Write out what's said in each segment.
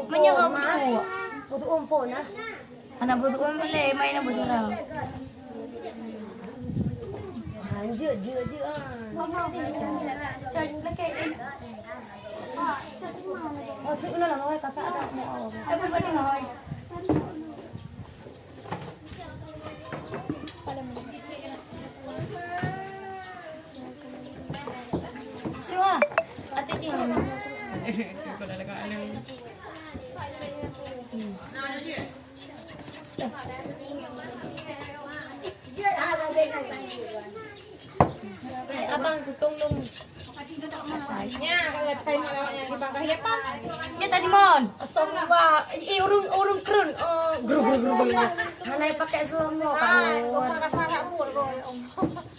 Menyerah betul. Betul phone nah. Anak betul boleh main apa cara? Lanjut je Cari lagi. Oh, sik kena lah kakak ada mau. Apa benda ngoi? Siapa? Ati cing. Kalau ada kat anu. Abang tutung dong. Nya kalau time lawaknya di bawah ya Pak. Ya tadi mon. Astagfirullah. Urung kerun. Gru. Mana pakai selongo kamu. Kakak buat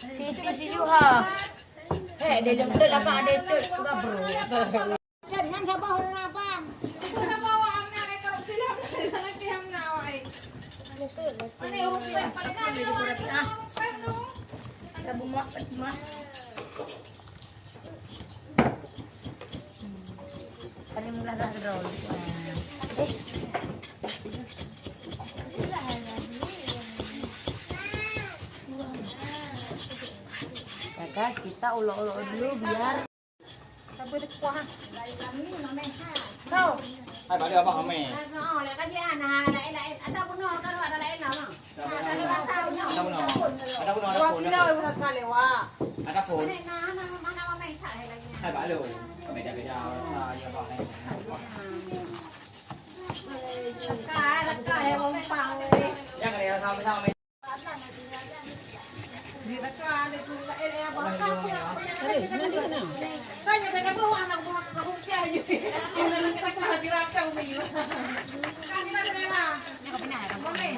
Si Juha. Dia jemput apa ada itu coba bro. Jangan sabar apa. Kita bawa amna kalau silam dari sana ke amna awai. Mana urus paling kan di kurang Ada bunga. Saling melarang drone. Ya guys, kita ulok-ulok dulu biar sampai kuah. tahu. Hai bạn đưa bao hả mẹ? Lại cái gì lại ada pun no kan ada lain nama. Ada pasal no. Ada pun ada pun ada Dua pun. kilo udah kali wah. Ada pun. Mana main cari lagi. Hai bạn đưa. Mẹ đã bây giờ giờ bảo này. Cái bông pao. Nhắc cái này sao mẹ? Di dekat itu LR bakal. Kan ya kan bawa anak buah kamu sia aja. Ini kita kan diracau umi. Kan kita kena. Ni kau benar. Mami.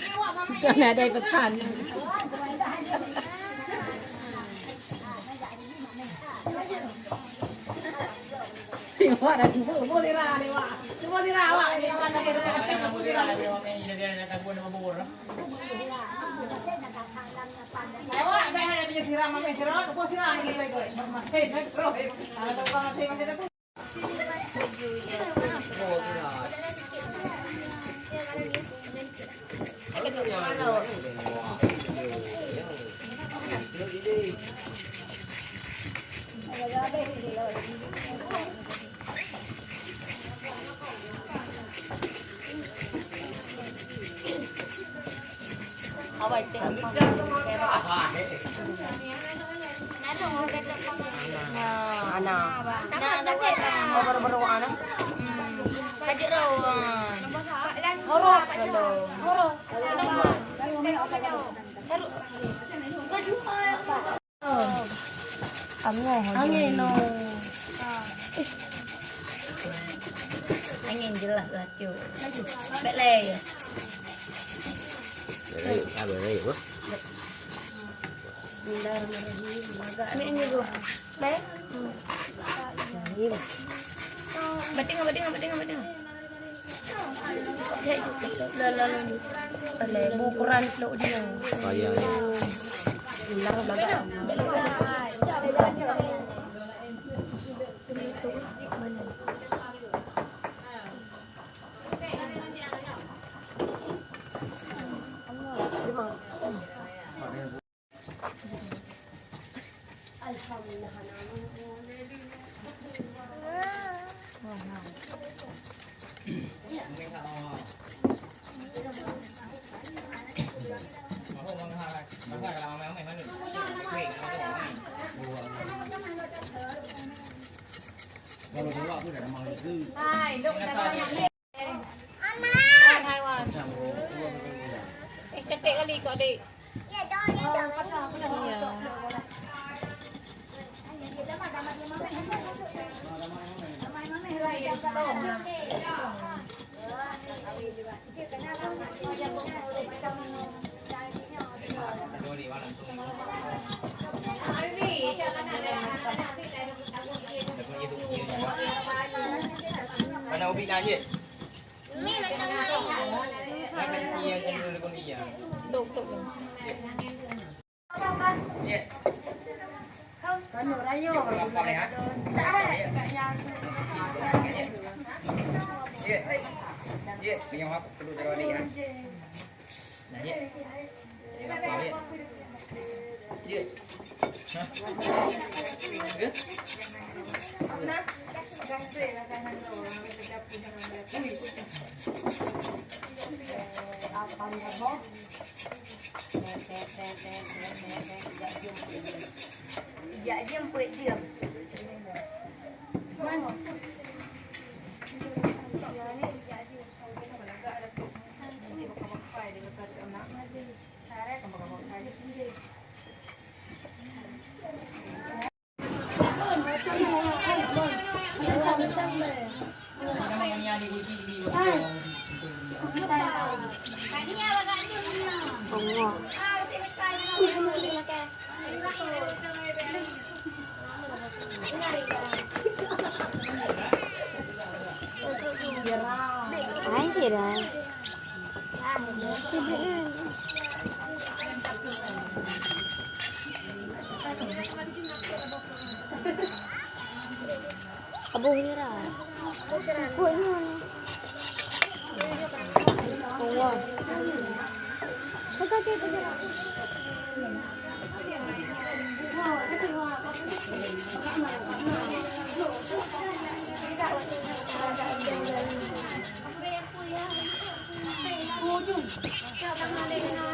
Dewa mami. Kan ada pesan. Dewa dah tu boleh ra dewa. Boleh ra awak ni kan ada Ada pun dia ada mẹ ini dia ada pun nama bubur. Awak dah ada punya tiram mami tiram, kau tiram ni lagi kau. Mami nak terus. Kalau kau masih ada tu. Oh tidak. Awak itu apa? Anak. Nah, baru-baru anak. Hajar rawan. Horor belum. Horor. Angin no. Angin jelas lah cu. Belai. Beri apa? Bismillahirrahmanirrahim. Ini dulu. Baik. Bating. Lalu ni. Bukuran lo dia. Oh iya. Hilang belakang. Kalau dulu aku udah mau itu. Hai, duk dah banyak ni. Hai wan. Ketik kali kau adik. Ya, jangan. Iya. Mana ubi nak je? Nak benci yang dulu con dia. Duk. Ya. Kan rayo. Apa ni ha? Tak ada kat yang Ye. Ye, pegang apa? Perlu taruh ni ya. Nah, ye. Apa ye? Ye. Hah? Ye. Nah, ganti lah kanan lo. Kita punya apa ni mo? Iya, diam pun diam. Mana? Ay, kira. Abu hira. Punya. Oh. Kata kita hira. Aku